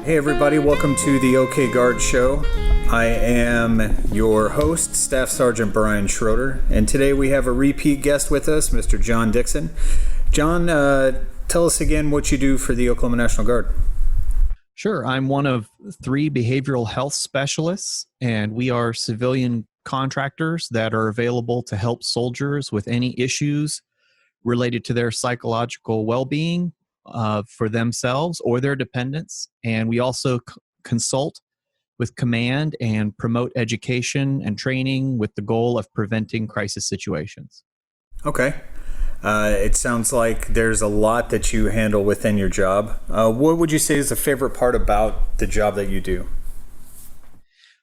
Hey everybody, welcome to the OK Guard Show. I am your host, Staff Sergeant Brian Schroeder, and today we have a repeat guest with us, Mr. John Dixon. John, tell us again what you do for the Oklahoma National Guard. Sure. I'm one of 3 behavioral health specialists, and we are civilian contractors that are available to help soldiers with any issues related to their psychological well-being for themselves or their dependents. And we also consult with command and promote education and training with the goal of preventing crisis situations. Okay. It sounds like there's a lot that you handle within your job. What would you say is the favorite part about the job that you do?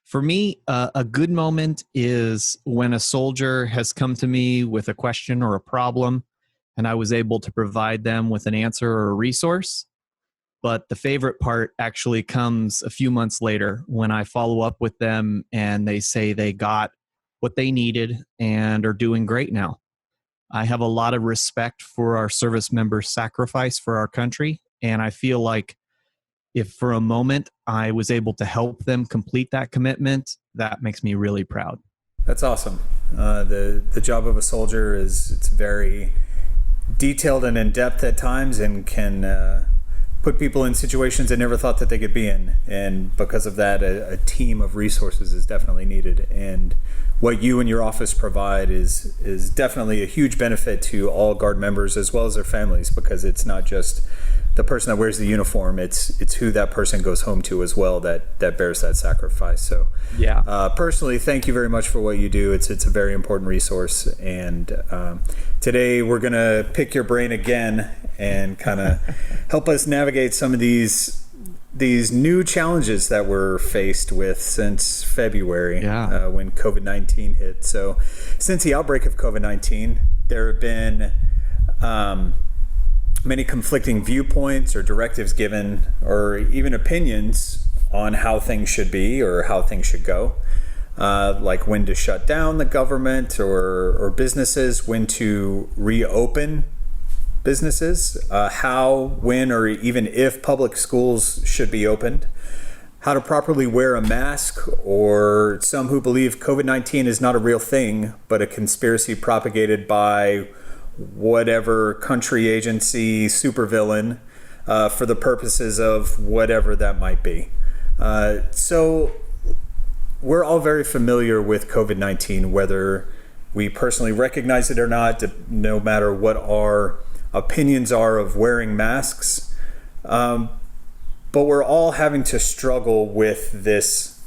For me, a good moment is when a soldier has come to me with a question or a problem, and I was able to provide them with an answer or a resource. But the favorite part actually comes a few months later when I follow up with them and they say they got what they needed and are doing great now. I have a lot of respect for our service members' sacrifice for our country, and I feel like if for a moment I was able to help them complete that commitment, that makes me really proud. That's awesome. The job of a soldier it's very detailed and in-depth at times and can put people in situations they never thought that they could be in. And because of that, a team of resources is definitely needed. And what you and your office provide is definitely a huge benefit to all Guard members as well as their families, because it's not just the person that wears the uniform, it's who that person goes home to as well that bears that sacrifice. So yeah, personally, thank you very much for what you do. It's a very important resource. And today we're going to pick your brain again and kind of help us navigate some of these new challenges that we're faced with since February when COVID-19 hit. So since the outbreak of COVID-19, there have been many conflicting viewpoints or directives given or even opinions on how things should be or how things should go, like when to shut down the government or businesses, when to reopen businesses, how, when, or even if public schools should be opened, how to properly wear a mask, or some who believe COVID-19 is not a real thing, but a conspiracy propagated by whatever country, agency, supervillain for the purposes of whatever that might be. So we're all very familiar with COVID-19, whether we personally recognize it or not, no matter what our opinions are of wearing masks. But we're all having to struggle with this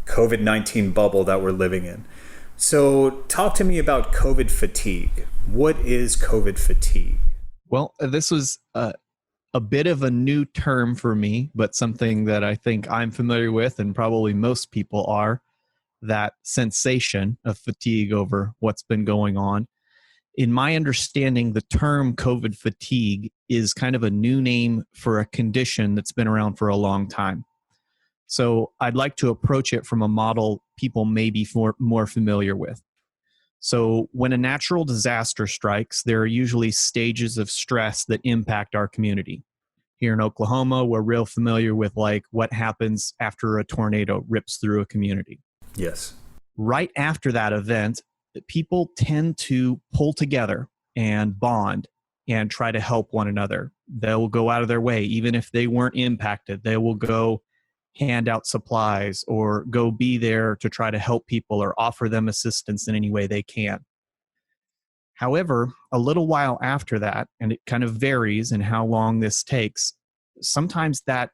COVID-19 bubble that we're living in. So talk to me about COVID fatigue. What is COVID fatigue? Well, this was a bit of a new term for me, but something that I think I'm familiar with and probably most people are, that sensation of fatigue over what's been going on. In my understanding, the term COVID fatigue is kind of a new name for a condition that's been around for a long time. So I'd like to approach it from a model people may be more familiar with. So when a natural disaster strikes, there are usually stages of stress that impact our community. Here in Oklahoma, we're real familiar with like what happens after a tornado rips through a community. Yes. Right after that event, people tend to pull together and bond and try to help one another. They'll go out of their way, even if they weren't impacted. They will go hand out supplies or go be there to try to help people or offer them assistance in any way they can. However, a little while after that, and it kind of varies in how long this takes, sometimes that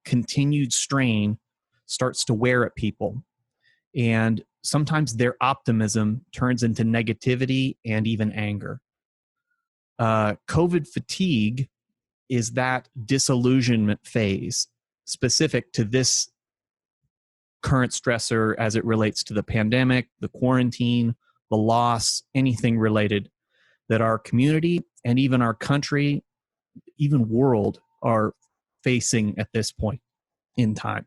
continued strain starts to wear at people. And sometimes their optimism turns into negativity and even anger. COVID fatigue is that disillusionment phase specific to this current stressor as it relates to the pandemic, the quarantine, the loss, anything related that our community and even our country, even world are facing at this point in time.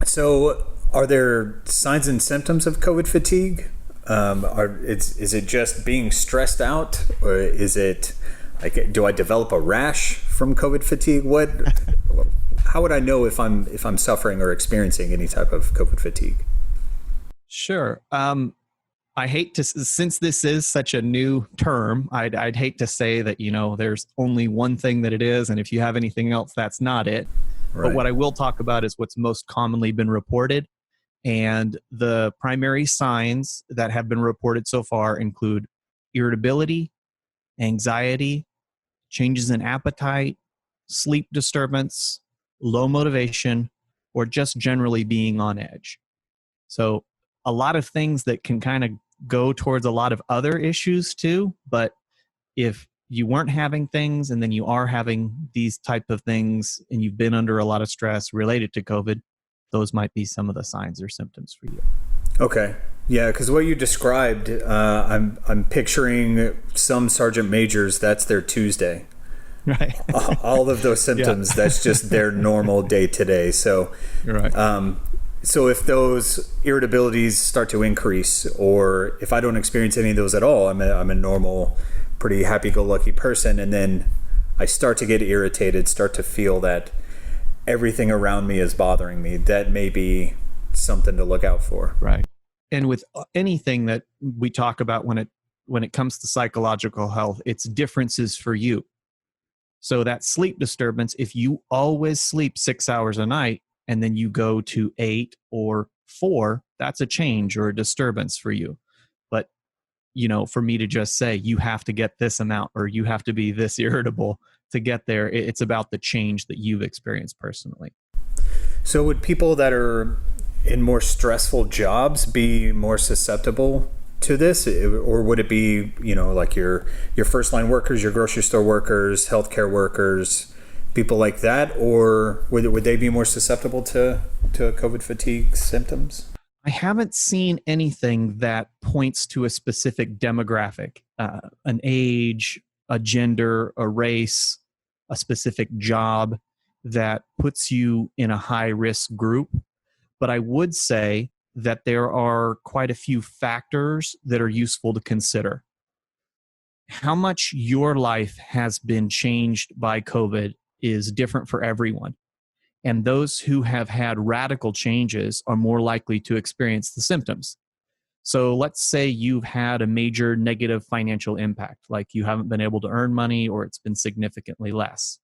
So are there signs and symptoms of COVID fatigue? Is it just being stressed out, or is it Like, do I develop a rash from COVID fatigue? How would I know if I'm suffering or experiencing any type of COVID fatigue? Sure. I hate to, since this is such a new term, I'd hate to say that, there's only one thing that it is, and if you have anything else, that's not it. Right. But what I will talk about is what's most commonly been reported. And the primary signs that have been reported so far include irritability, anxiety, changes in appetite, sleep disturbance, low motivation, or just generally being on edge. So a lot of things that can kind of go towards a lot of other issues too. But if you weren't having things and then you are having these type of things and you've been under a lot of stress related to COVID, those might be some of the signs or symptoms for you. Okay. Yeah, because what you described, I'm picturing some sergeant majors, that's their Tuesday. Right. All of those symptoms, that's just their normal day to day. So, right. So if those irritabilities start to increase, or if I don't experience any of those at all, I'm a normal, pretty happy-go-lucky person, and then I start to get irritated, start to feel that everything around me is bothering me, that may be something to look out for. Right. And with anything that we talk about when it comes to psychological health, it's differences for you. So that sleep disturbance, if you always sleep 6 hours a night and then you go to 8 or 4, that's a change or a disturbance for you. But, for me to just say you have to get this amount or you have to be this irritable to get there, it's about the change that you've experienced personally. So would people that are in more stressful jobs be more susceptible to this, or would it be, like your first line workers, your grocery store workers, healthcare workers, people like that, or would they be more susceptible to COVID fatigue symptoms? I haven't seen anything that points to a specific demographic, an age, a gender, a race, a specific job that puts you in a high risk group. But I would say that there are quite a few factors that are useful to consider. How much your life has been changed by COVID is different for everyone. And those who have had radical changes are more likely to experience the symptoms. So let's say you've had a major negative financial impact, like you haven't been able to earn money or it's been significantly less.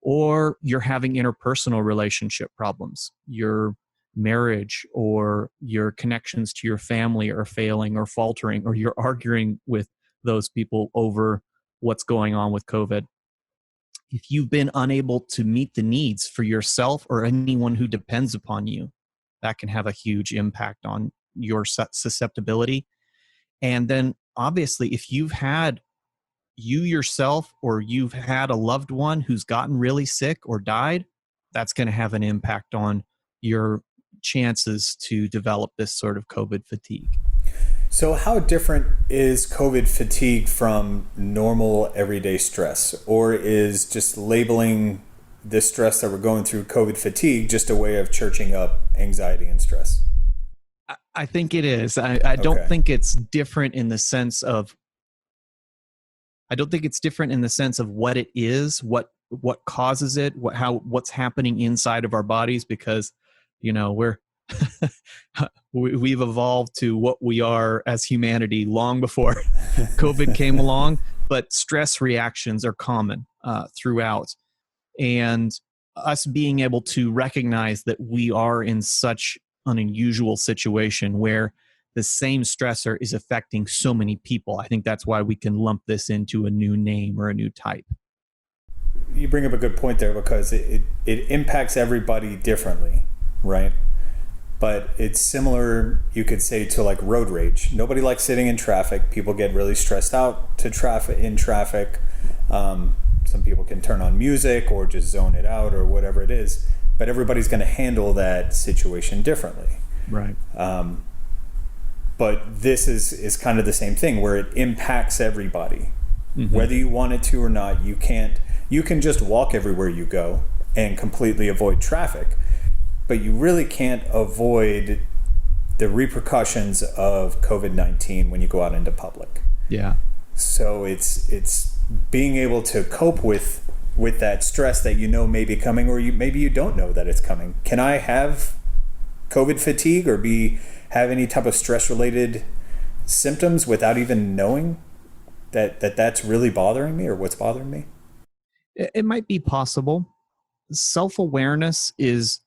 Or you're having interpersonal relationship problems. Your marriage or your connections to your family are failing or faltering, or you're arguing with those people over what's going on with COVID. If you've been unable to meet the needs for yourself or anyone who depends upon you, that can have a huge impact on your susceptibility. And then obviously, if you've had you yourself or you've had a loved one who's gotten really sick or died, that's going to have an impact on your chances to develop this sort of COVID fatigue. So how different is COVID fatigue from normal everyday stress? Or is just labeling the stress that we're going through COVID fatigue just a way of churching up anxiety and stress? I think it is. I don't think it's different in the sense of what it is, what causes it, what's happening inside of our bodies, because we've evolved to what we are as humanity long before COVID came along, but stress reactions are common throughout. And us being able to recognize that we are in such an unusual situation where the same stressor is affecting so many people, I think that's why we can lump this into a new name or a new type. You bring up a good point there, because it impacts everybody differently, right? But it's similar, you could say, to like road rage. Nobody likes sitting in traffic. People get really stressed out in traffic. Some people can turn on music or just zone it out or whatever it is. But everybody's going to handle that situation differently. Right. But this is kind of the same thing, where it impacts everybody. Mm-hmm. Whether you want it to or not, you can just walk everywhere you go and completely avoid traffic. But you really can't avoid the repercussions of COVID-19 when you go out into public. Yeah. So it's being able to cope with that stress that may be coming, or maybe you don't know that it's coming. Can I have COVID fatigue or have any type of stress related symptoms without even knowing that's really bothering me or what's bothering me? It might be possible. Self-awareness is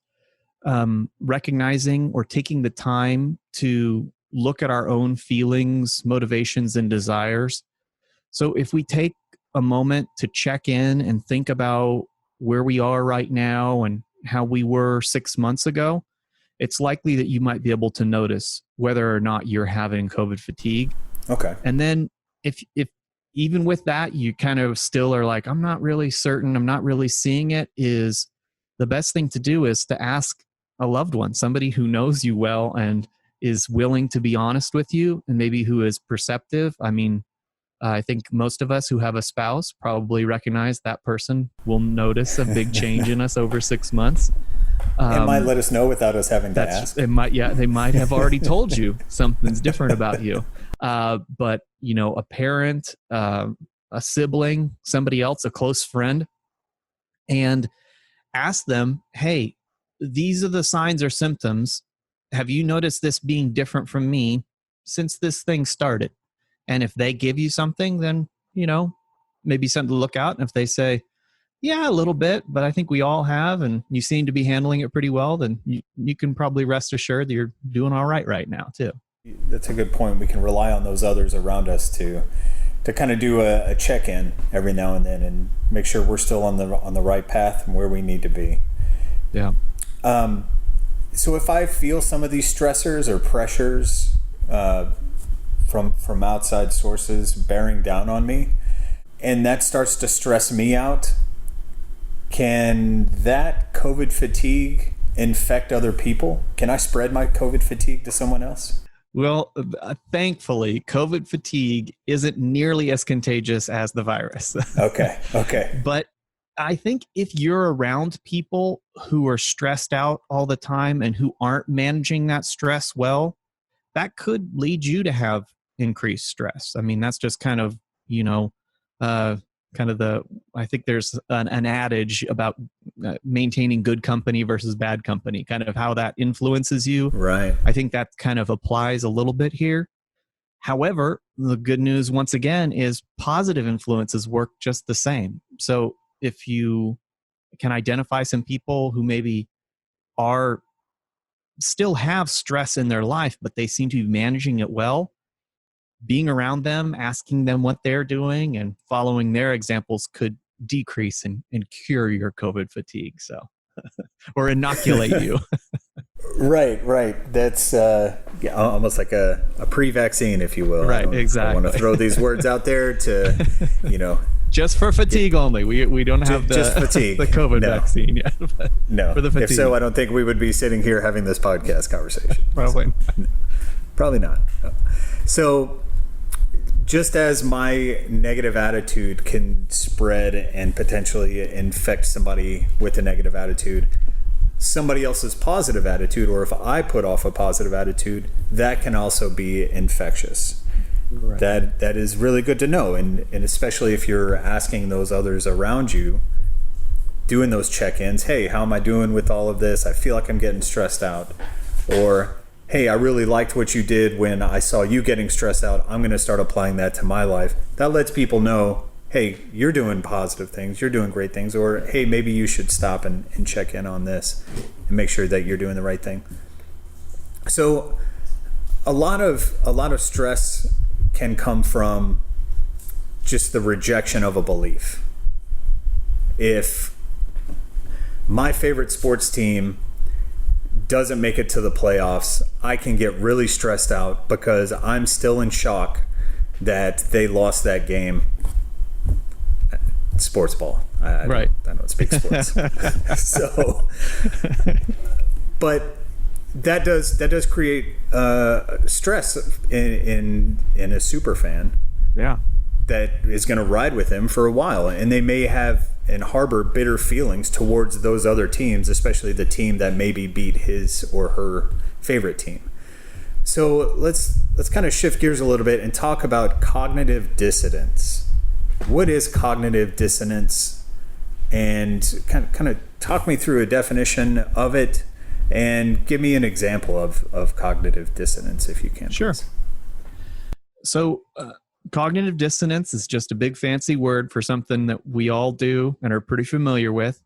recognizing or taking the time to look at our own feelings, motivations, and desires. So if we take a moment to check in and think about where we are right now and how we were 6 months ago, it's likely that you might be able to notice whether or not you're having COVID fatigue. Okay. And then if even with that, you kind of still are like, I'm not really certain, I'm not really seeing it, is the best thing to do is to ask a loved one, somebody who knows you well and is willing to be honest with you, and maybe who is perceptive. I mean, I think most of us who have a spouse probably recognize that person will notice a big change in us over 6 months. It might let us know without us having to ask. They might have already told you something's different about you. But a parent, a sibling, somebody else, a close friend, and ask them, hey, these are the signs or symptoms. Have you noticed this being different from me since this thing started? And if they give you something, then, maybe something to look out. And if they say, yeah, a little bit, but I think we all have, and you seem to be handling it pretty well, then you can probably rest assured that you're doing all right now too. That's a good point. We can rely on those others around us to kind of do a check-in every now and then and make sure we're still on the right path and where we need to be. Yeah. So if I feel some of these stressors or pressures from outside sources bearing down on me, and that starts to stress me out, can that COVID fatigue infect other people? Can I spread my COVID fatigue to someone else? Well, thankfully, COVID fatigue isn't nearly as contagious as the virus. Okay. But I think if you're around people who are stressed out all the time and who aren't managing that stress well, that could lead you to have increased stress. I mean, that's just kind of, I think there's an adage about maintaining good company versus bad company, kind of how that influences you. Right. I think that kind of applies a little bit here. However, the good news, once again, is positive influences work just the same. So if you can identify some people who maybe still have stress in their life, but they seem to be managing it well, being around them, asking them what they're doing, and following their examples could decrease and cure your COVID fatigue. So, or inoculate you. Right. That's almost like a pre-vaccine, if you will. Right, exactly. I want to throw these words out there to, just for fatigue only. We don't have just fatigue. The COVID vaccine yet. No. For the fatigue. If so, I don't think we would be sitting here having this podcast conversation. Probably not. So, just as my negative attitude can spread and potentially infect somebody with a negative attitude, somebody else's positive attitude, or if I put off a positive attitude, that can also be infectious. Right. That is really good to know, and especially if you're asking those others around you, doing those check-ins, hey, how am I doing with all of this? I feel like I'm getting stressed out. Or, hey, I really liked what you did when I saw you getting stressed out. I'm going to start applying that to my life. That lets people know, hey, you're doing positive things, you're doing great things, or hey, maybe you should stop and check in on this and make sure that you're doing the right thing. So a lot of stress can come from just the rejection of a belief. If my favorite sports team doesn't make it to the playoffs, I can get really stressed out because I'm still in shock that they lost that game. Sports ball. I don't speak sports. So, but that does create stress in a super fan. Yeah. That is going to ride with him for a while, and they may have and harbor bitter feelings towards those other teams, especially the team that maybe beat his or her favorite team. So let's kind of shift gears a little bit and talk about cognitive dissonance. what is cognitive dissonance, and kind of talk me through a definition of it, and give me an example of cognitive dissonance if you can. Sure. Please. So cognitive dissonance is just a big fancy word for something that we all do and are pretty familiar with.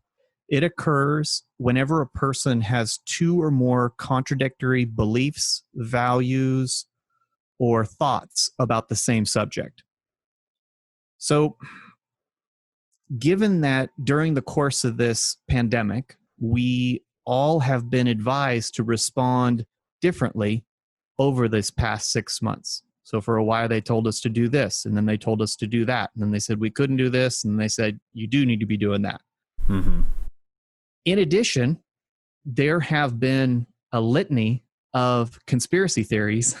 It occurs whenever a person has two or more contradictory beliefs, values, or thoughts about the same subject. So, given that during the course of this pandemic, we all have been advised to respond differently over this past 6 months. So for a while, they told us to do this, and then they told us to do that. And then they said we couldn't do this, and they said, you do need to be doing that. Mm-hmm. In addition, there have been a litany of conspiracy theories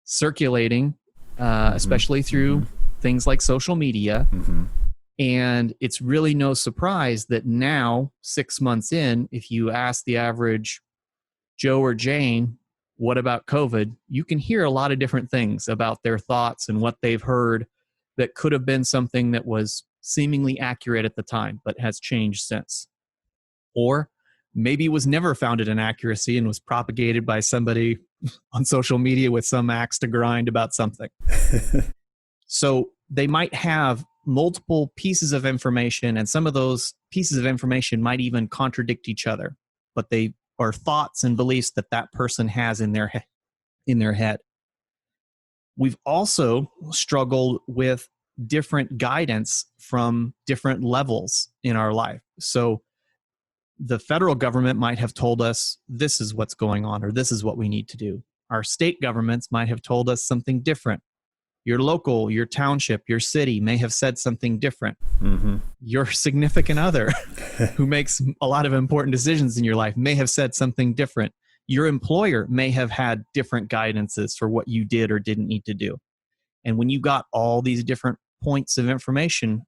circulating, especially through things like social media. Mm-hmm. And it's really no surprise that now, 6 months in, if you ask the average Joe or Jane, what about COVID? You can hear a lot of different things about their thoughts and what they've heard that could have been something that was seemingly accurate at the time, but has changed since. Or maybe was never founded in accuracy and was propagated by somebody on social media with some axe to grind about something. So they might have multiple pieces of information, and some of those pieces of information might even contradict each other, but they are thoughts and beliefs that that person has in their head. We've also struggled with different guidance from different levels in our life. So the federal government might have told us this is what's going on, or this is what we need to do. Our state governments might have told us something different. Your local, your township, your city may have said something different. Mm-hmm. Your significant other who makes a lot of important decisions in your life may have said something different. Your employer may have had different guidances for what you did or didn't need to do. And when you got all these different points of information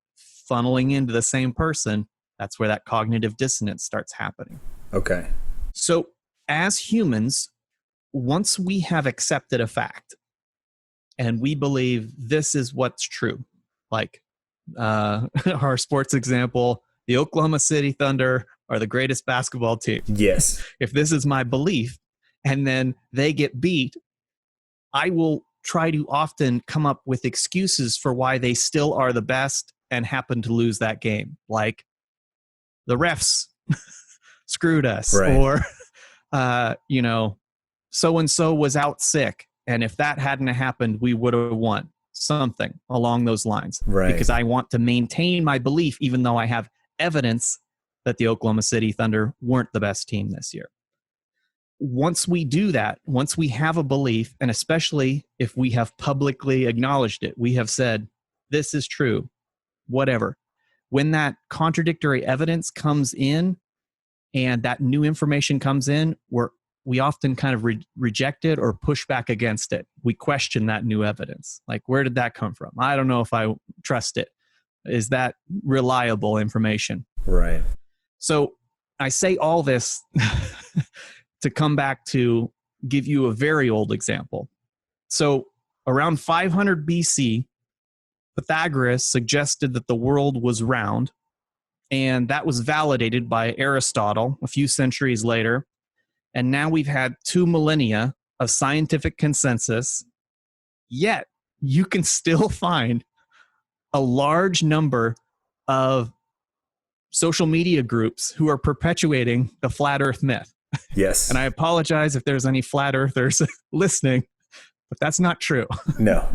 funneling into the same person, that's where that cognitive dissonance starts happening. Okay. So as humans, once we have accepted a fact and we believe this is what's true, like our sports example, the Oklahoma City Thunder are the greatest basketball team. Yes. If this is my belief and then they get beat, I will try to often come up with excuses for why they still are the best and happen to lose that game. Like the refs screwed us, right. Or, so-and-so was out sick. And if that hadn't happened, we would have won. Something along those lines. Right. Because I want to maintain my belief, even though I have evidence that the Oklahoma City Thunder weren't the best team this year. Once we do that, once we have a belief, and especially if we have publicly acknowledged it, we have said, this is true, whatever. When that contradictory evidence comes in and that new information comes in, we often kind of reject it or push back against it. We question that new evidence. Like, where did that come from? I don't know if I trust it. Is that reliable information? Right. So I say all this to come back to give you a very old example. So around 500 BC, Pythagoras suggested that the world was round, and that was validated by Aristotle a few centuries later. And now we've had 2 millennia of scientific consensus, yet you can still find a large number of social media groups who are perpetuating the flat earth myth. Yes. And I apologize if there's any flat earthers listening, but that's not true. No.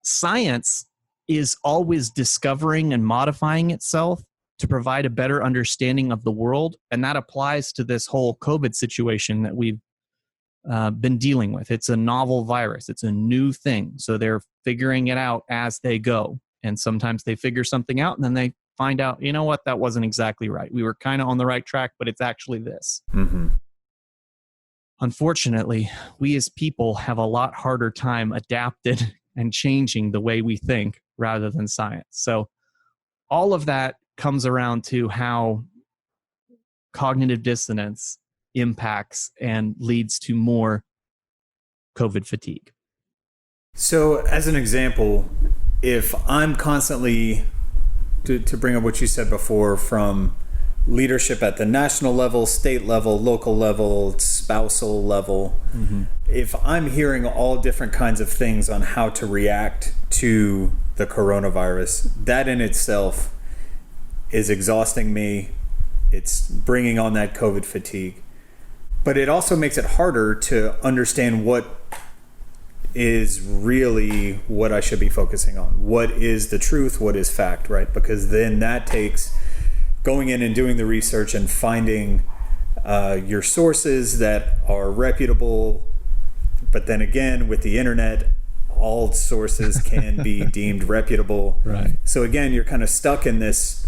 Science is always discovering and modifying itself to provide a better understanding of the world. And that applies to this whole COVID situation that we've been dealing with. It's a novel virus. It's a new thing. So they're figuring it out as they go. And sometimes they figure something out and then they find out, you know what, that wasn't exactly right. We were kind of on the right track, but it's actually this. Mm-hmm. Unfortunately, we as people have a lot harder time adapting and changing the way we think rather than science. So all of that comes around to how cognitive dissonance impacts and leads to more COVID fatigue. So as an example, if I'm constantly, to bring up what you said before, from leadership at the national level, state level, local level, spousal level, if I'm hearing all different kinds of things on how to react to the coronavirus, that in itself is exhausting me. It's bringing on that COVID fatigue. But it also makes it harder to understand what is really what I should be focusing on. What is the truth? What is fact, right? Because then that takes going in and doing the research and finding your sources that are reputable. But then again, with the internet, all sources can be deemed reputable. Right. So again, you're kind of stuck in this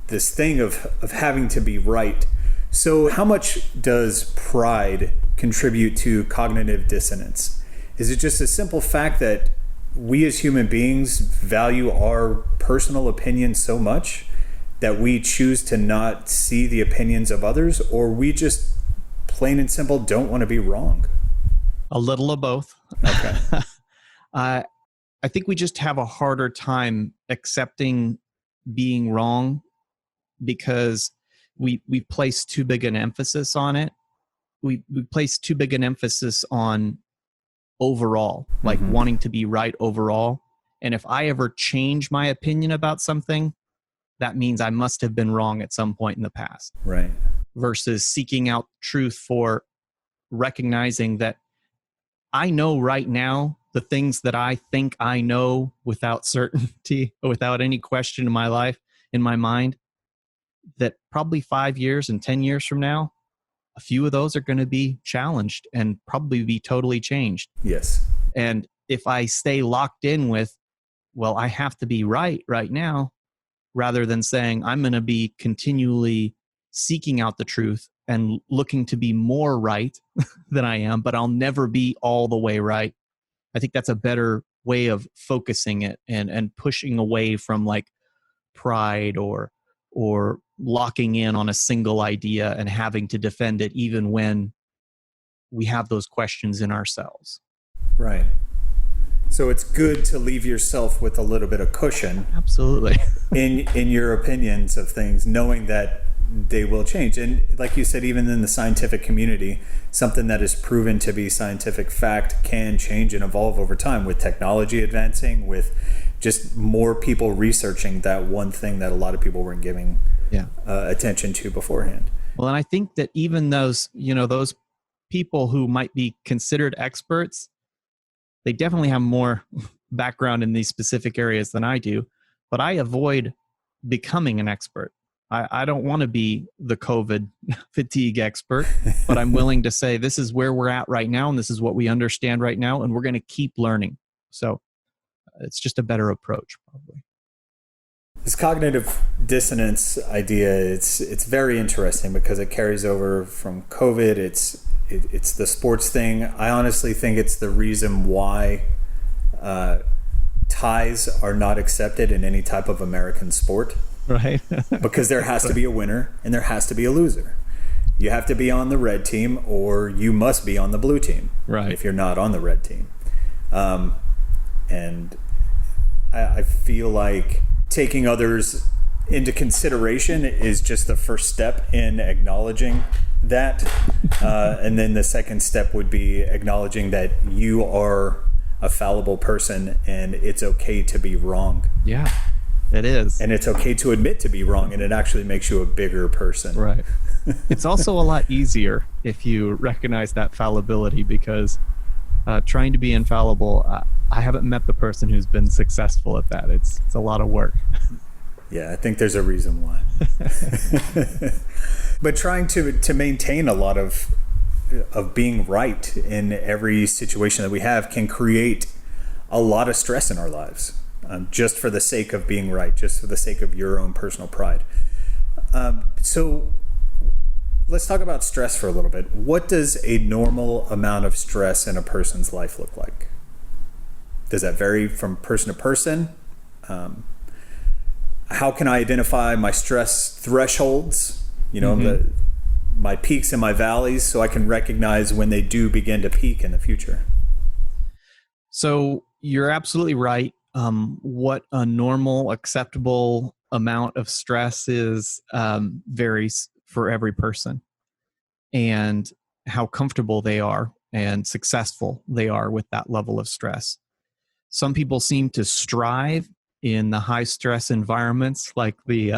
thing of having to be right. So how much does pride contribute to cognitive dissonance? Is it just a simple fact that we as human beings value our personal opinions so much that we choose to not see the opinions of others, or we just plain and simple don't want to be wrong? A little of both. Okay. I think we just have a harder time accepting being wrong because we place too big an emphasis on it. We place too big an emphasis on overall, like wanting to be right overall. And if I ever change my opinion about something, that means I must have been wrong at some point in the past. Right. Versus seeking out truth for recognizing that I know right now the things that I think I know without certainty, without any question in my life, in my mind, that probably 5 years and 10 years from now, a few of those are going to be challenged and probably be totally changed. Yes. And if I stay locked in with, well, I have to be right now, rather than saying I'm going to be continually seeking out the truth and looking to be more right than I am, but I'll never be all the way right. I think that's a better way of focusing it and pushing away from like pride or locking in on a single idea and having to defend it even when we have those questions in ourselves. Right. So it's good to leave yourself with a little bit of cushion. Absolutely. in your opinions of things, knowing that they will change. And like you said, even in the scientific community, something that is proven to be scientific fact can change and evolve over time with technology advancing, with just more people researching that one thing that a lot of people weren't giving attention to beforehand. Well, and I think that even those people who might be considered experts, they definitely have more background in these specific areas than I do, but I avoid becoming an expert. I don't want to be the COVID fatigue expert, but I'm willing to say this is where we're at right now, and this is what we understand right now, and we're going to keep learning. So it's just a better approach, probably. This cognitive dissonance idea, it's very interesting because it carries over from COVID. It's the sports thing. I honestly think it's the reason why ties are not accepted in any type of American sport. Right. Because there has to be a winner and there has to be a loser. You have to be on the red team or you must be on the blue team. Right. If you're not on the red team. And I feel like taking others into consideration is just the first step in acknowledging that. And then the second step would be acknowledging that you are a fallible person and it's okay to be wrong. Yeah. It is. And it's okay to admit to be wrong, and it actually makes you a bigger person. Right. It's also a lot easier if you recognize that fallibility, because trying to be infallible, I haven't met the person who's been successful at that. It's a lot of work. Yeah, I think there's a reason why. But trying to maintain a lot of being right in every situation that we have can create a lot of stress in our lives. Just for the sake of being right, just for the sake of your own personal pride. So let's talk about stress for a little bit. What does a normal amount of stress in a person's life look like? Does that vary from person to person? How can I identify my stress thresholds? My peaks and my valleys, so I can recognize when they do begin to peak in the future. So you're absolutely right. what a normal, acceptable amount of stress is varies for every person, and how comfortable they are and successful they are with that level of stress. Some people seem to strive in the high stress environments, like the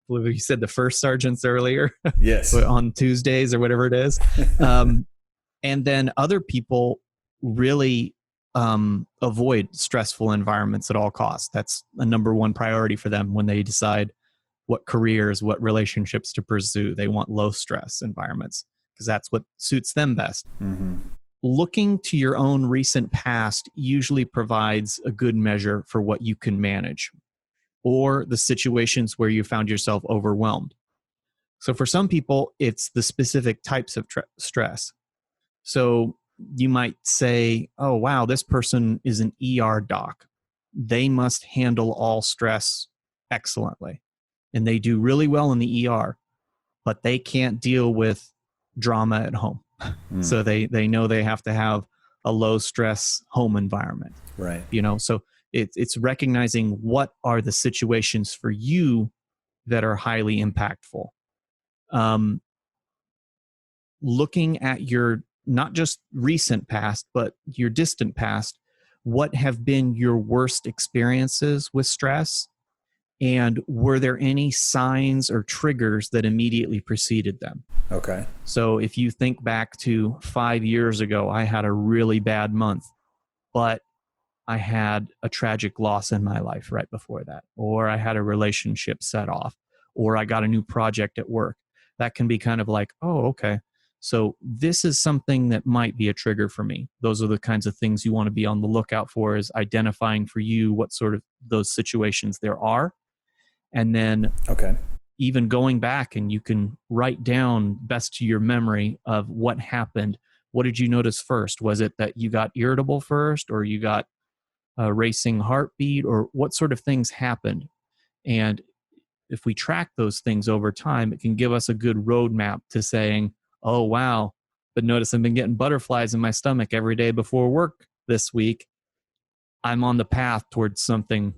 you said the first sergeants earlier, Yes. on Tuesdays or whatever it is. And then other people really avoid stressful environments at all costs. That's a number one priority for them when they decide what careers, what relationships to pursue. They want low stress environments because that's what suits them best. Mm-hmm. Looking to your own recent past usually provides a good measure for what you can manage, or the situations where you found yourself overwhelmed. So for some people, it's the specific types of stress. So you might say, oh, wow, this person is an ER doc. They must handle all stress excellently. And they do really well in the ER, but they can't deal with drama at home. So they know they have to have a low stress home environment. Right. So it's recognizing what are the situations for you that are highly impactful. Looking at your not just recent past, but your distant past, what have been your worst experiences with stress? And were there any signs or triggers that immediately preceded them? Okay. So if you think back to 5 years ago, I had a really bad month, but I had a tragic loss in my life right before that, or I had a relationship set off, or I got a new project at work. That can be kind of like, oh, okay. So this is something that might be a trigger for me. Those are the kinds of things you want to be on the lookout for, is identifying for you what sort of those situations there are. And then even going back, and you can write down best to your memory of what happened. What did you notice first? Was it that you got irritable first, or you got a racing heartbeat, or what sort of things happened? And if we track those things over time, it can give us a good roadmap to saying, oh, wow, but notice I've been getting butterflies in my stomach every day before work this week. I'm on the path towards something,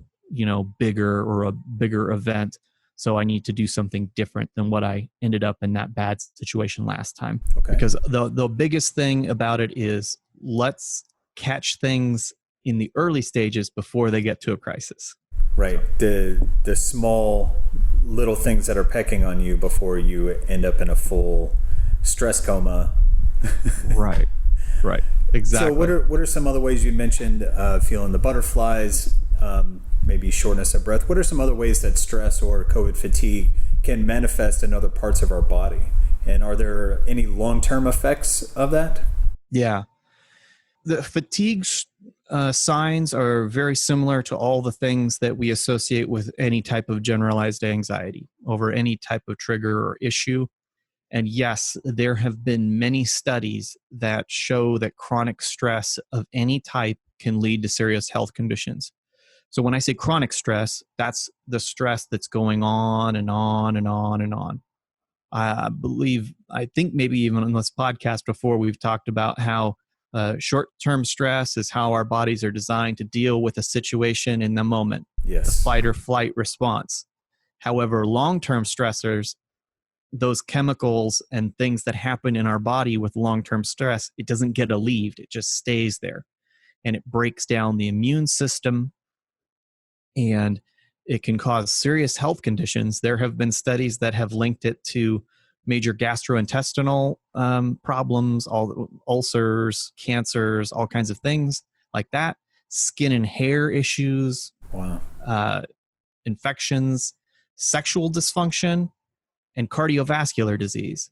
bigger, or a bigger event. So I need to do something different than what I ended up in that bad situation last time. Okay. Because the biggest thing about it is, let's catch things in the early stages before they get to a crisis. Right. The small little things that are pecking on you before you end up in a full stress coma. Right. Exactly. So what are some other ways you mentioned, feeling the butterflies, maybe shortness of breath? What are some other ways that stress or COVID fatigue can manifest in other parts of our body? And are there any long-term effects of that? Yeah. The fatigue signs are very similar to all the things that we associate with any type of generalized anxiety over any type of trigger or issue. And yes, there have been many studies that show that chronic stress of any type can lead to serious health conditions. So when I say chronic stress, that's the stress that's going on and on and on and on. I think maybe even on this podcast before, we've talked about how short-term stress is how our bodies are designed to deal with a situation in the moment. Yes. The fight or flight response. However, long-term stressors, those chemicals and things that happen in our body with long-term stress, it doesn't get alleviated. It just stays there. And it breaks down the immune system, and it can cause serious health conditions. There have been studies that have linked it to major gastrointestinal problems, ulcers, cancers, all kinds of things like that, skin and hair issues, infections, sexual dysfunction, and cardiovascular disease.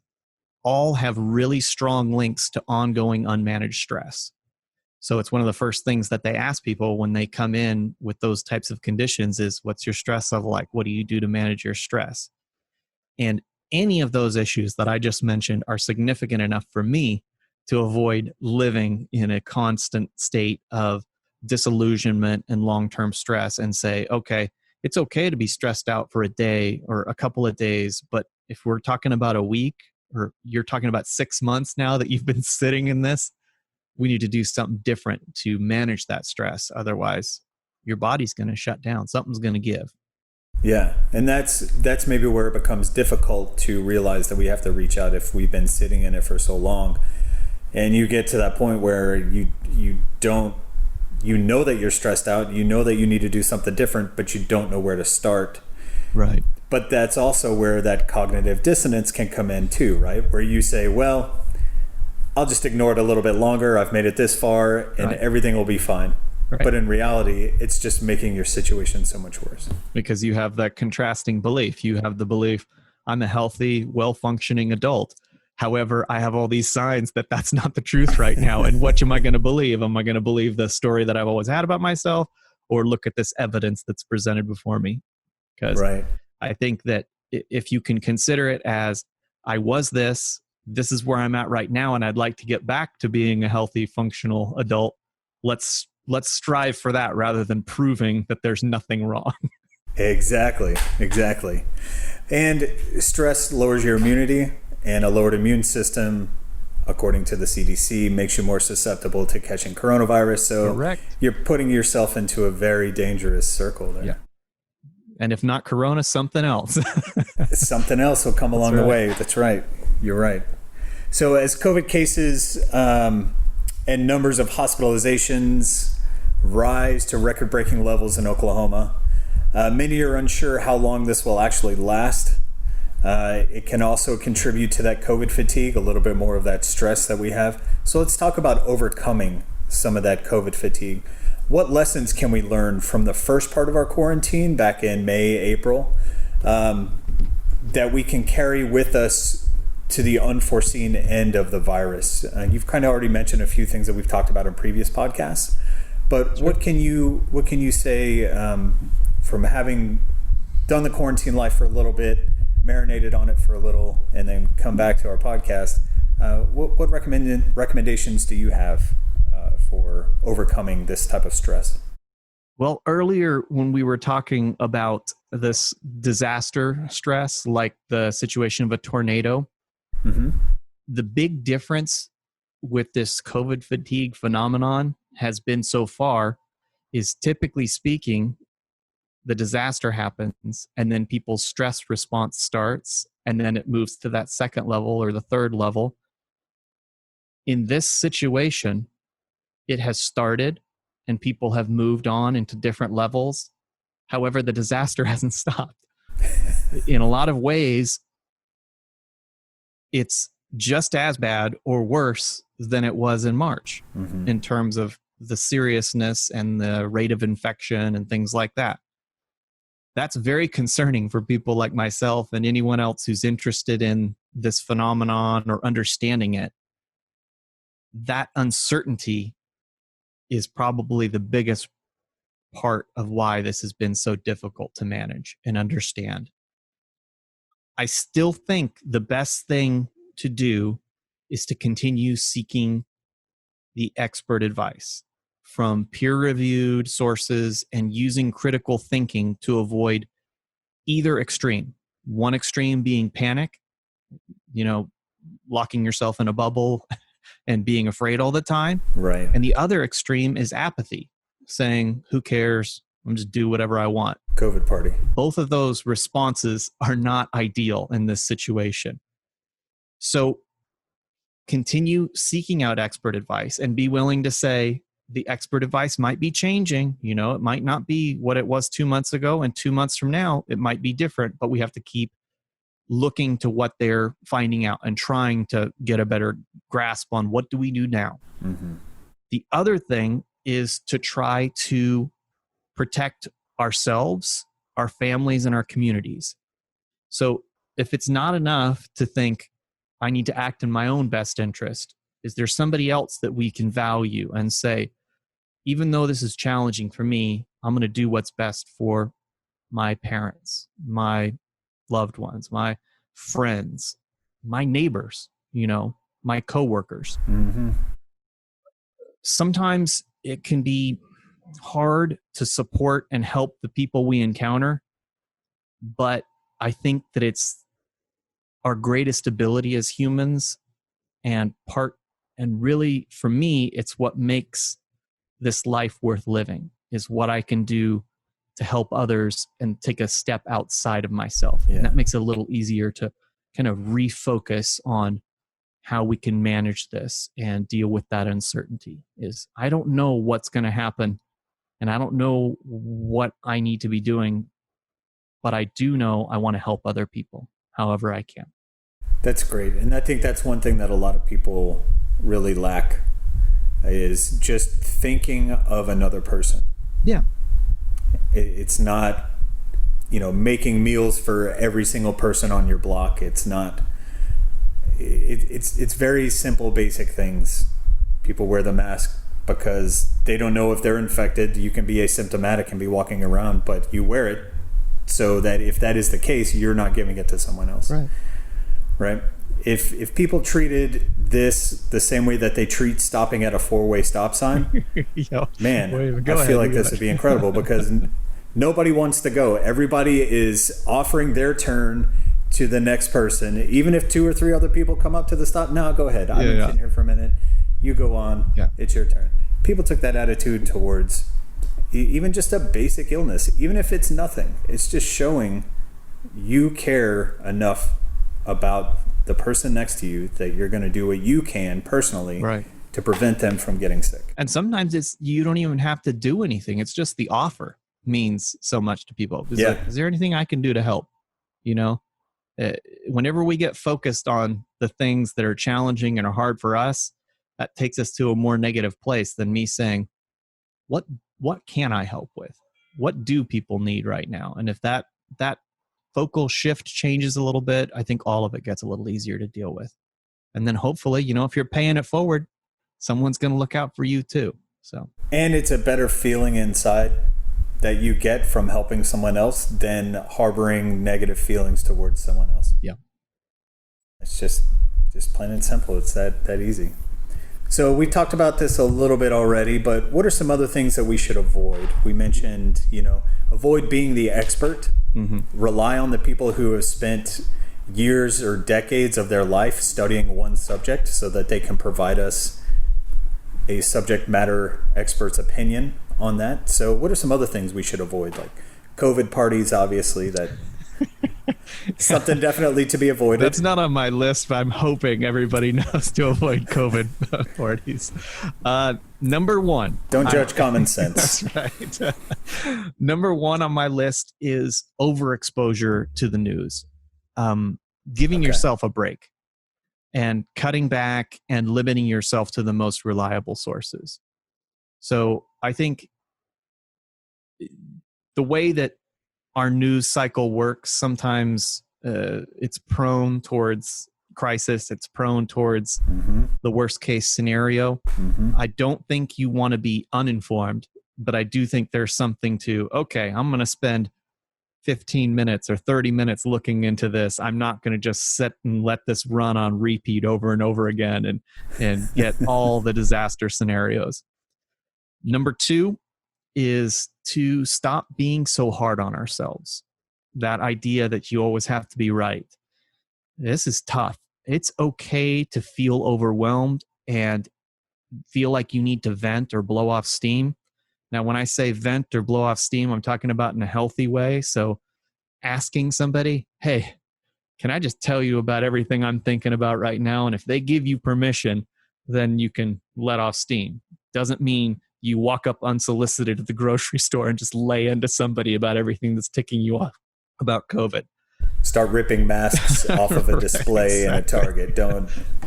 All have really strong links to ongoing unmanaged stress. So it's one of the first things that they ask people when they come in with those types of conditions is, what's your stress level like? What do you do to manage your stress? And any of those issues that I just mentioned are significant enough for me to avoid living in a constant state of disillusionment and long-term stress, and say, okay, it's okay to be stressed out for a day or a couple of days, but if we're talking about a week, or you're talking about 6 months now that you've been sitting in this, we need to do something different to manage that stress. Otherwise, your body's going to shut down. Something's going to give. Yeah, and that's maybe where it becomes difficult to realize that we have to reach out if we've been sitting in it for so long. And you get to that point where you know that you're stressed out, you know that you need to do something different, but you don't know where to start. Right. But that's also where that cognitive dissonance can come in too, right? Where you say, well, I'll just ignore it a little bit longer. I've made it this far and everything will be fine. Right. But in reality, it's just making your situation so much worse. Because you have that contrasting belief. You have the belief, I'm a healthy, well-functioning adult. However, I have all these signs that that's not the truth right now. And what am I going to believe? Am I going to believe the story that I've always had about myself, or look at this evidence that's presented before me? Because I think that if you can consider it as, I was this is where I'm at right now, and I'd like to get back to being a healthy, functional adult. Let's strive for that rather than proving that there's nothing wrong. Exactly. And stress lowers your immunity. And a lowered immune system, according to the CDC, makes you more susceptible to catching coronavirus. So you're putting yourself into a very dangerous circle there. Yeah. And if not corona, something else. Something else will come along the way. That's right. You're right. So as COVID cases and numbers of hospitalizations rise to record-breaking levels in Oklahoma, many are unsure how long this will actually last. It can also contribute to that COVID fatigue, a little bit more of that stress that we have. So let's talk about overcoming some of that COVID fatigue. What lessons can we learn from the first part of our quarantine back in May, April, that we can carry with us to the unforeseen end of the virus? You've kind of already mentioned a few things that we've talked about in previous podcasts, but what can you say from having done the quarantine life for a little bit, marinated on it for a little, and then come back to our podcast? What recommendations do you have for overcoming this type of stress? Well, earlier when we were talking about this disaster stress, like the situation of a tornado, the big difference with this COVID fatigue phenomenon has been so far is, typically speaking, the disaster happens and then people's stress response starts, and then it moves to that second level or the third level. In this situation, it has started and people have moved on into different levels. However, the disaster hasn't stopped. In a lot of ways, it's just as bad or worse than it was in March in terms of the seriousness and the rate of infection and things like that. That's very concerning for people like myself and anyone else who's interested in this phenomenon or understanding it. That uncertainty is probably the biggest part of why this has been so difficult to manage and understand. I still think the best thing to do is to continue seeking the expert advice from peer-reviewed sources and using critical thinking to avoid either extreme. One extreme being panic, locking yourself in a bubble and being afraid all the time. Right. And the other extreme is apathy, saying, who cares? I'm just do whatever I want. COVID party. Both of those responses are not ideal in this situation. So continue seeking out expert advice and be willing to say, the expert advice might be changing. It might not be what it was 2 months ago, and 2 months from now, it might be different, but we have to keep looking to what they're finding out and trying to get a better grasp on what do we do now. The other thing is to try to protect ourselves, our families, and our communities. So if it's not enough to think, I need to act in my own best interest, is there somebody else that we can value and say, even though this is challenging for me, I'm going to do what's best for my parents, my loved ones, my friends, my neighbors, my coworkers. Sometimes it can be hard to support and help the people we encounter, but I think that it's our greatest ability as humans, and really for me, it's what makes this life worth living, is what I can do to help others and take a step outside of myself. Yeah. And that makes it a little easier to kind of refocus on how we can manage this and deal with that uncertainty. Is I don't know what's going to happen, and I don't know what I need to be doing, but I do know I want to help other people however I can. That's great. And I think that's one thing that a lot of people really lack, is just thinking of another person. Yeah. It's not, making meals for every single person on your block. It's not, it's very simple, basic things. People wear the mask because they don't know if they're infected. You can be asymptomatic and be walking around, but you wear it so that if that is the case, you're not giving it to someone else. Right? If people treated this the same way that they treat stopping at a 4-way stop sign, man, I feel like this would be incredible, because nobody wants to go. Everybody is offering their turn to the next person. Even if 2 or 3 other people come up to the stop, no, go ahead. I've been sitting here for a minute. You go on. Yeah. It's your turn. People took that attitude towards even just a basic illness, even if it's nothing. It's just showing you care enough about the person next to you that you're going to do what you can personally to prevent them from getting sick. And sometimes you don't even have to do anything. It's just the offer means so much to people. Like, is there anything I can do to help? Whenever we get focused on the things that are challenging and are hard for us, that takes us to a more negative place than me saying, what can I help with? What do people need right now? And if that focal shift changes a little bit, I think all of it gets a little easier to deal with. And then hopefully, if you're paying it forward, someone's going to look out for you too. And it's a better feeling inside that you get from helping someone else than harboring negative feelings towards someone else. Yeah. It's just plain and simple. It's that easy. So we talked about this a little bit already, but what are some other things that we should avoid? We mentioned, avoid being the expert. Mm-hmm. Rely on the people who have spent years or decades of their life studying one subject so that they can provide us a subject matter expert's opinion on that. So what are some other things we should avoid? Like COVID parties, obviously, that something definitely to be avoided. That's not on my list, but I'm hoping everybody knows to avoid COVID parties. Number one. Don't judge common sense. That's right. Number one on my list is overexposure to the news. Giving yourself a break and cutting back and limiting yourself to the most reliable sources. So I think the way that our news cycle works, sometimes it's prone towards crisis. It's prone towards the worst case scenario. I don't think you want to be uninformed, but I do think there's something to, I'm going to spend 15 minutes or 30 minutes looking into this. I'm not going to just sit and let this run on repeat over and over again and get all the disaster scenarios. Number two is to stop being so hard on ourselves. That idea that you always have to be right. This is tough. It's okay to feel overwhelmed and feel like you need to vent or blow off steam. Now, when I say vent or blow off steam, I'm talking about in a healthy way. So asking somebody, hey, can I just tell you about everything I'm thinking about right now? And if they give you permission, then you can let off steam. Doesn't mean you walk up unsolicited at the grocery store and just lay into somebody about everything that's ticking you off about COVID. Start ripping masks off of a display in a Target.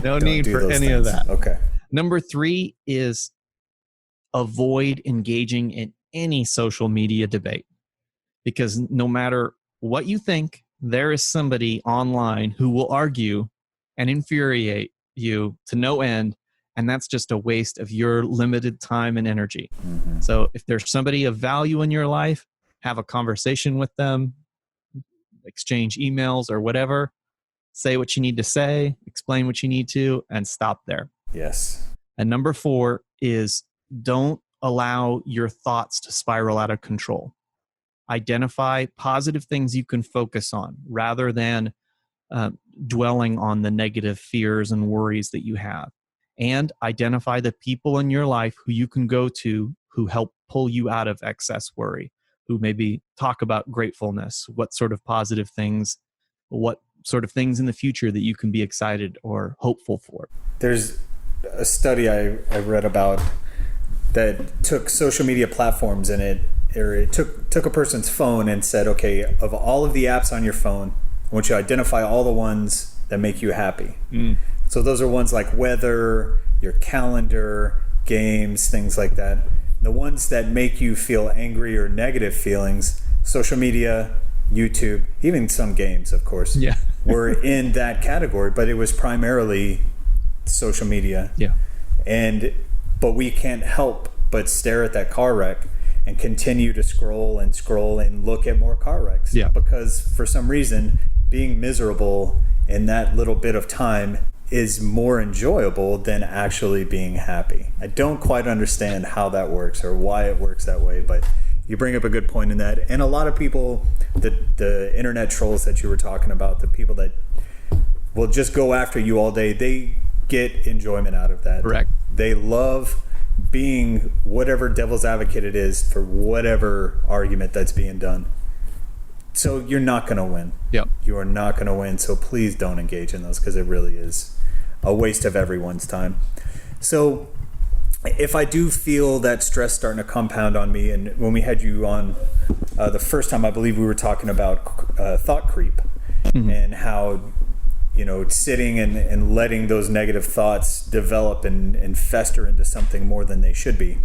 No need for any of that. Okay. Number three is avoid engaging in any social media debate, because no matter what you think, there is somebody online who will argue and infuriate you to no end. And that's just a waste of your limited time and energy. So if there's somebody of value in your life, have a conversation with them, exchange emails or whatever, say what you need to say, explain what you need to, and stop there. Yes. And number four is don't allow your thoughts to spiral out of control. Identify positive things you can focus on rather than dwelling on the negative fears and worries that you have. And identify the people in your life who you can go to who help pull you out of excess worry, who maybe talk about gratefulness, what sort of positive things, what sort of things in the future that you can be excited or hopeful for. There's a study I read about that took social media platforms and it took a person's phone and said, okay, of all of the apps on your phone, I want you to identify all the ones that make you happy. So those are ones like weather, your calendar, games, things like that. The ones that make you feel angry or negative feelings, social media, YouTube, even some games, of course, were in that category, but it was primarily social media. But we can't help but stare at that car wreck and continue to scroll and look at more car wrecks. Because for some reason, being miserable in that little bit of time is more enjoyable than actually being happy. I don't quite understand how that works or why it works that way, but you bring up a good point in that. And a lot of people, the internet trolls that you were talking about, the people that will just go after you all day, they get enjoyment out of that. Correct. They love being whatever devil's advocate it is for whatever argument that's being done. So you're not going to win. You are not going to win. So please don't engage in those, because it really is a waste of everyone's time. So if I do feel that stress starting to compound on me, and when we had you on the first time, I believe we were talking about thought creep and how, sitting and letting those negative thoughts develop and fester into something more than they should be.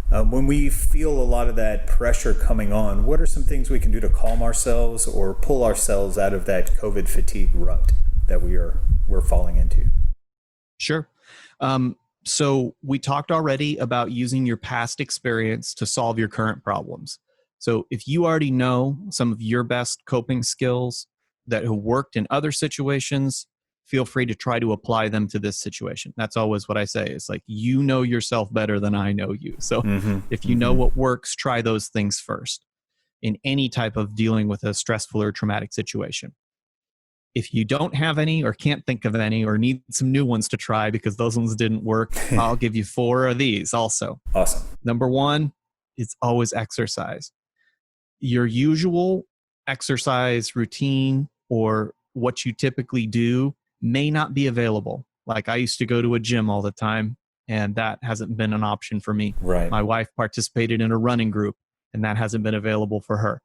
When we feel a lot of that pressure coming on, what are some things we can do to calm ourselves or pull ourselves out of that COVID fatigue rut that we're falling into? Sure. So we talked already about using your past experience to solve your current problems. So if you already know some of your best coping skills that have worked in other situations, feel free to try to apply them to this situation. That's always what I say. It's like, you know yourself better than I know you. So if you know what works, try those things first in any type of dealing with a stressful or traumatic situation. If you don't have any or can't think of any or need some new ones to try because those ones didn't work, I'll give you 4 of these also. Awesome. Number 1 is always exercise. Your usual exercise routine or what you typically do may not be available. Like I used to go to a gym all the time, and that hasn't been an option for me. Right. My wife participated in a running group, and that hasn't been available for her.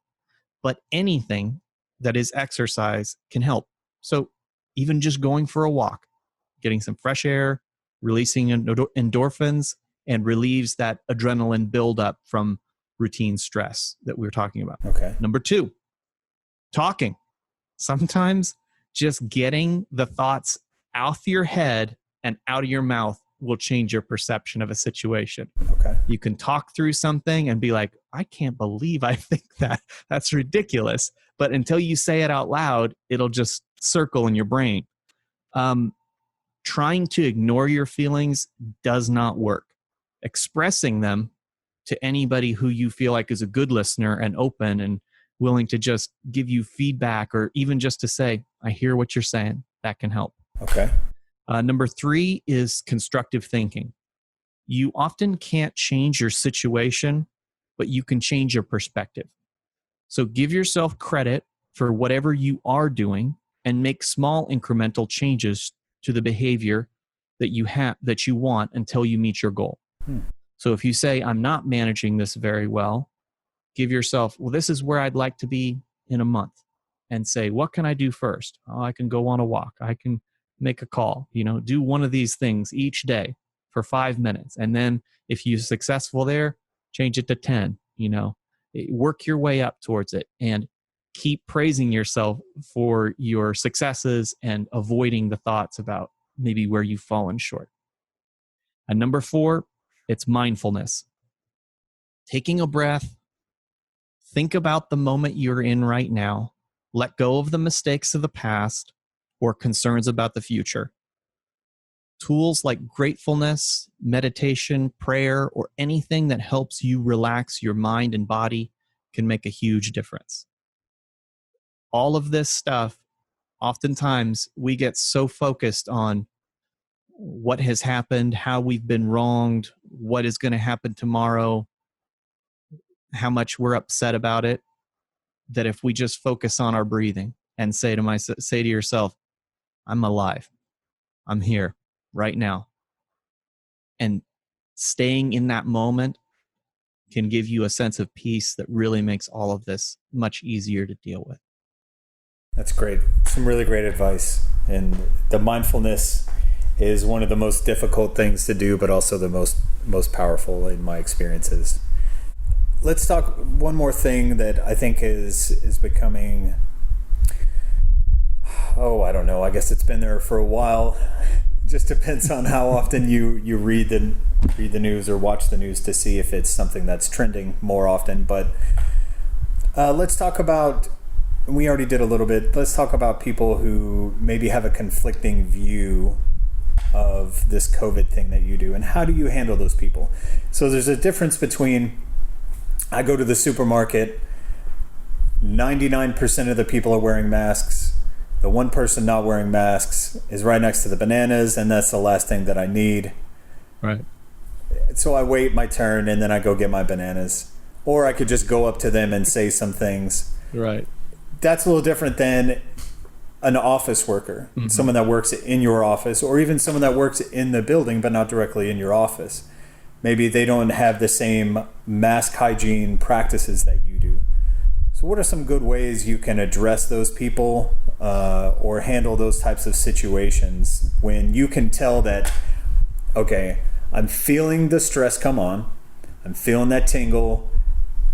But anything that is exercise can help. So even just going for a walk, getting some fresh air, releasing endorphins, and relieves that adrenaline buildup from routine stress that we were talking about. Okay. Number 2, talking. Sometimes just getting the thoughts out your head and out of your mouth will change your perception of a situation. Okay. You can talk through something and be like, I can't believe I think that. That's ridiculous. But until you say it out loud, it'll just circle in your brain. Trying to ignore your feelings does not work. Expressing them to anybody who you feel like is a good listener and open and willing to just give you feedback, or even just to say, I hear what you're saying, that can help. Okay. Number 3 is constructive thinking. You often can't change your situation, but you can change your perspective. So give yourself credit for whatever you are doing and make small incremental changes to the behavior that you want until you meet your goal. So if you say, I'm not managing this very well, give yourself, well, this is where I'd like to be in a month, and say, what can I do first? Oh, I can go on a walk. I can make a call, do one of these things each day for 5 minutes. And then if you're successful there, change it to 10, work your way up towards it and keep praising yourself for your successes and avoiding the thoughts about maybe where you've fallen short. And number 4, it's mindfulness. Taking a breath, think about the moment you're in right now, let go of the mistakes of the past or concerns about the future. Tools like gratefulness, meditation, prayer, or anything that helps you relax your mind and body can make a huge difference. All of this stuff, oftentimes we get so focused on what has happened, how we've been wronged, what is going to happen tomorrow, how much we're upset about it, that if we just focus on our breathing and say to yourself, I'm alive, I'm here right now, and staying in that moment can give you a sense of peace that really makes all of this much easier to deal with. That's great. Some really great advice. And the mindfulness is one of the most difficult things to do, but also the most powerful in my experiences. Let's talk one more thing that I think is becoming, I don't know. I guess it's been there for a while. Just depends on how often you read the news or watch the news to see if it's something that's trending more often. But let's talk about, we already did a little bit, let's talk about people who maybe have a conflicting view of this COVID thing that you do, and how do you handle those people? So there's a difference between, I go to the supermarket, 99% of the people are wearing masks. The one person not wearing masks is right next to the bananas, and that's the last thing that I need. Right. So I wait my turn, and then I go get my bananas. Or I could just go up to them and say some things. Right. That's a little different than an office worker, mm-hmm. someone that works in your office, or even someone that works in the building but not directly in your office. Maybe they don't have the same mask hygiene practices that you do. So what are some good ways you can address those people or handle those types of situations when you can tell that, okay, I'm feeling the stress come on, I'm feeling that tingle,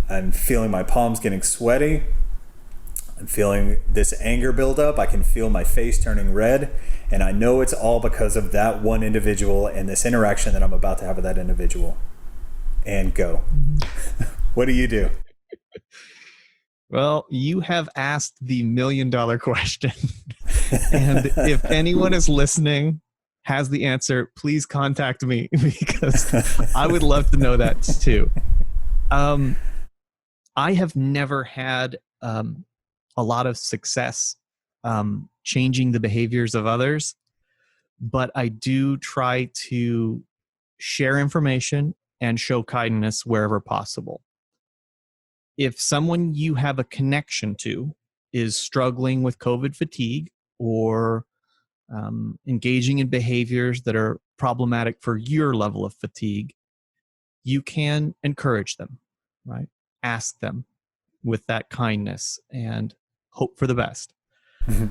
I'm feeling my palms getting sweaty, I'm feeling this anger build up, I can feel my face turning red, and I know it's all because of that one individual and this interaction that I'm about to have with that individual. And go. What do you do? Well, you have asked the $1 million question. And if anyone is listening, has the answer, please contact me, because I would love to know that too. I have never had a lot of success changing the behaviors of others, but I do try to share information and show kindness wherever possible. If someone you have a connection to is struggling with COVID fatigue or engaging in behaviors that are problematic for your level of fatigue, you can encourage them, right? Ask them with that kindness and hope for the best. Mm-hmm.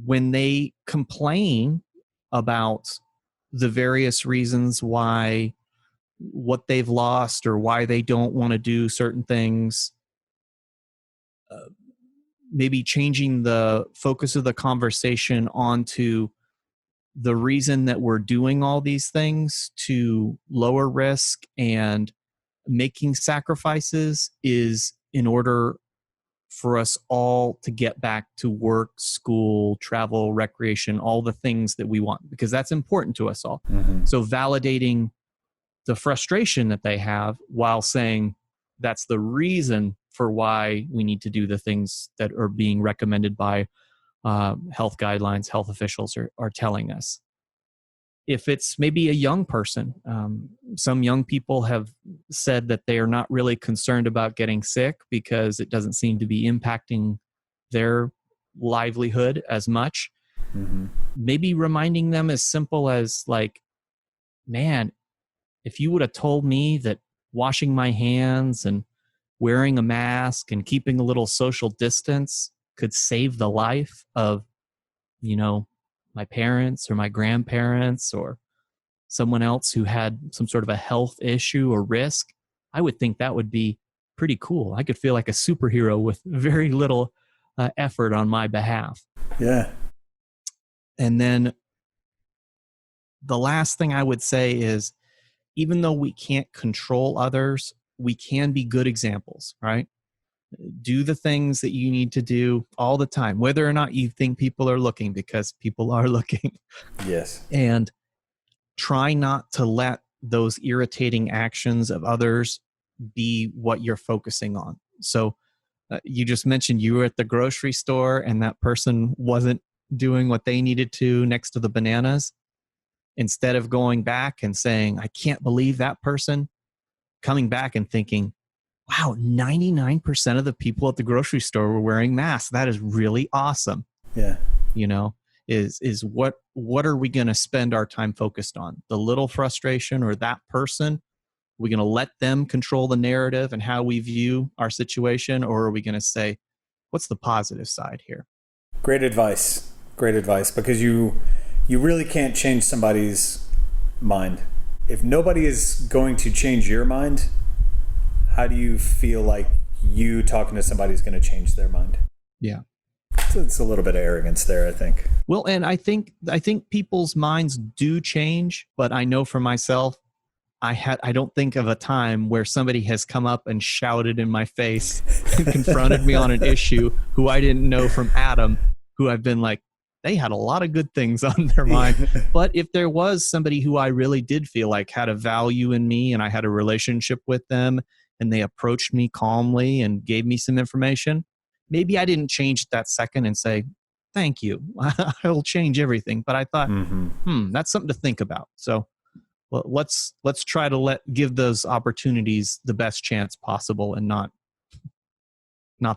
When they complain about the various reasons why, what they've lost or why they don't want to do certain things, maybe changing the focus of the conversation onto the reason that we're doing all these things to lower risk and making sacrifices is in order for us all to get back to work, school, travel, recreation, all the things that we want, because that's important to us all. Mm-hmm. So validating the frustration that they have while saying that's the reason for why we need to do the things that are being recommended by health guidelines, health officials are telling us. If it's maybe a young person, some young people have said that they are not really concerned about getting sick because it doesn't seem to be impacting their livelihood as much. Mm-hmm. Maybe reminding them as simple as like, man, if you would have told me that washing my hands and wearing a mask and keeping a little social distance could save the life of, my parents or my grandparents or someone else who had some sort of a health issue or risk, I would think that would be pretty cool. I could feel like a superhero with very little effort on my behalf. Yeah. And then the last thing I would say is, even though we can't control others, we can be good examples, right? Do the things that you need to do all the time, whether or not you think people are looking, because people are looking. Yes. And try not to let those irritating actions of others be what you're focusing on. So you just mentioned you were at the grocery store and that person wasn't doing what they needed to next to the bananas. Instead of going back and saying, I can't believe that person, coming back and thinking, wow, 99% of the people at the grocery store were wearing masks. That is really awesome. Yeah. You know, is what are we going to spend our time focused on? The little frustration or that person? We're going to let them control the narrative and how we view our situation, or are we going to say, what's the positive side here? Great advice. Great advice, because you really can't change somebody's mind. If nobody is going to change your mind, how do you feel like you talking to somebody is going to change their mind? Yeah. It's a little bit of arrogance there, I think. Well, and I think people's minds do change, but I know for myself, I don't think of a time where somebody has come up and shouted in my face and confronted me on an issue who I didn't know from Adam, who I've been like, they had a lot of good things on their mind. But if there was somebody who I really did feel like had a value in me and I had a relationship with them and they approached me calmly and gave me some information, maybe I didn't change that second and say, thank you, I'll change everything. But I thought, that's something to think about. So well, let's try to give those opportunities the best chance possible and not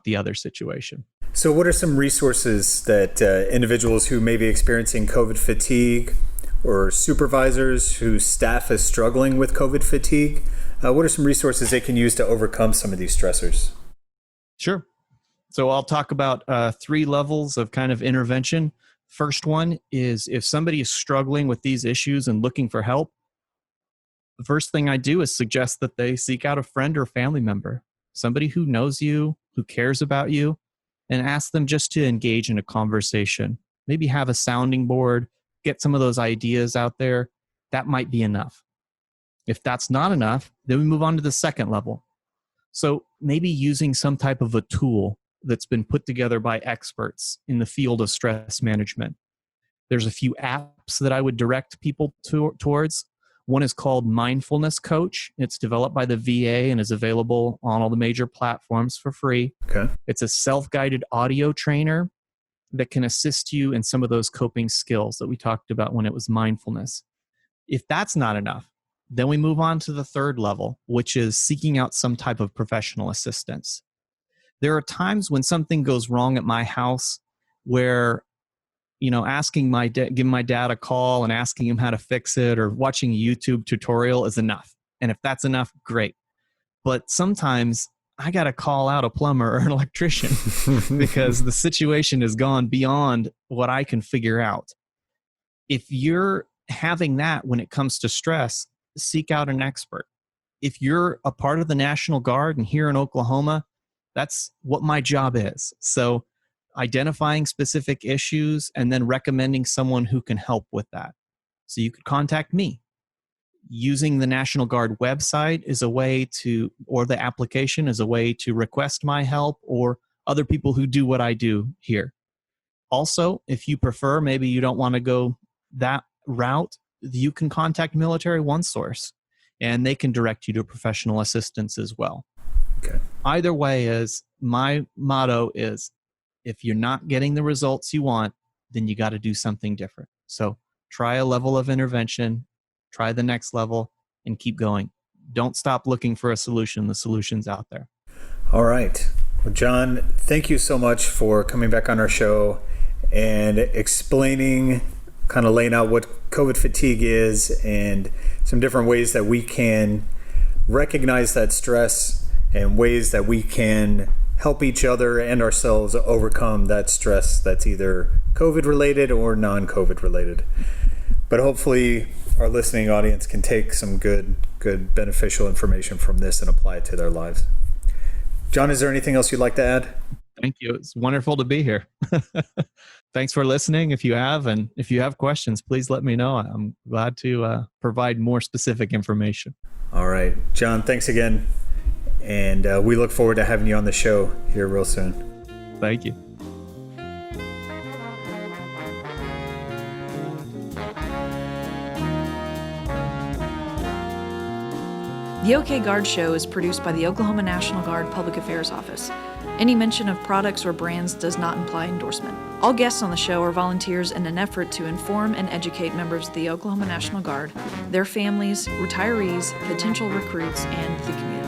the other situation. So what are some resources that individuals who may be experiencing COVID fatigue or supervisors whose staff is struggling with COVID fatigue, what are some resources they can use to overcome some of these stressors? Sure. So I'll talk about 3 levels of kind of intervention. First one is if somebody is struggling with these issues and looking for help, the first thing I do is suggest that they seek out a friend or family member, somebody who knows you, who cares about you, and ask them just to engage in a conversation. Maybe have a sounding board, get some of those ideas out there. That might be enough. If that's not enough, then we move on to the second level. So maybe using some type of a tool that's been put together by experts in the field of stress management. There's a few apps that I would direct people towards. One is called Mindfulness Coach. It's developed by the VA and is available on all the major platforms for free. Okay. It's a self-guided audio trainer that can assist you in some of those coping skills that we talked about when it was mindfulness. If that's not enough, then we move on to the third level, which is seeking out some type of professional assistance. There are times when something goes wrong at my house where asking giving my dad a call and asking him how to fix it or watching a YouTube tutorial is enough. And if that's enough, great. But sometimes I got to call out a plumber or an electrician because the situation has gone beyond what I can figure out. If you're having that when it comes to stress, seek out an expert. If you're a part of the National Guard and here in Oklahoma, that's what my job is. So identifying specific issues and then recommending someone who can help with that. So you could contact me. Using the National Guard website is a way to, or the application is a way to request my help or other people who do what I do here. Also, if you prefer, maybe you don't want to go that route, you can contact Military One Source and they can direct you to professional assistance as well. Okay. Either way, is my motto is, if you're not getting the results you want, then you got to do something different. So try a level of intervention, try the next level, and keep going. Don't stop looking for a solution. The solution's out there. All right. Well, John, thank you so much for coming back on our show and explaining, kind of laying out what COVID fatigue is and some different ways that we can recognize that stress and ways that we can help each other and ourselves overcome that stress that's either COVID related or non-COVID related. But hopefully our listening audience can take some good beneficial information from this and apply it to their lives. John, is there anything else you'd like to add? Thank you. It's wonderful to be here. Thanks for listening. If you have questions, please let me know. I'm glad to provide more specific information. All right. John, thanks again. And we look forward to having you on the show here real soon. Thank you. The OK Guard Show is produced by the Oklahoma National Guard Public Affairs Office. Any mention of products or brands does not imply endorsement. All guests on the show are volunteers in an effort to inform and educate members of the Oklahoma National Guard, their families, retirees, potential recruits, and the community.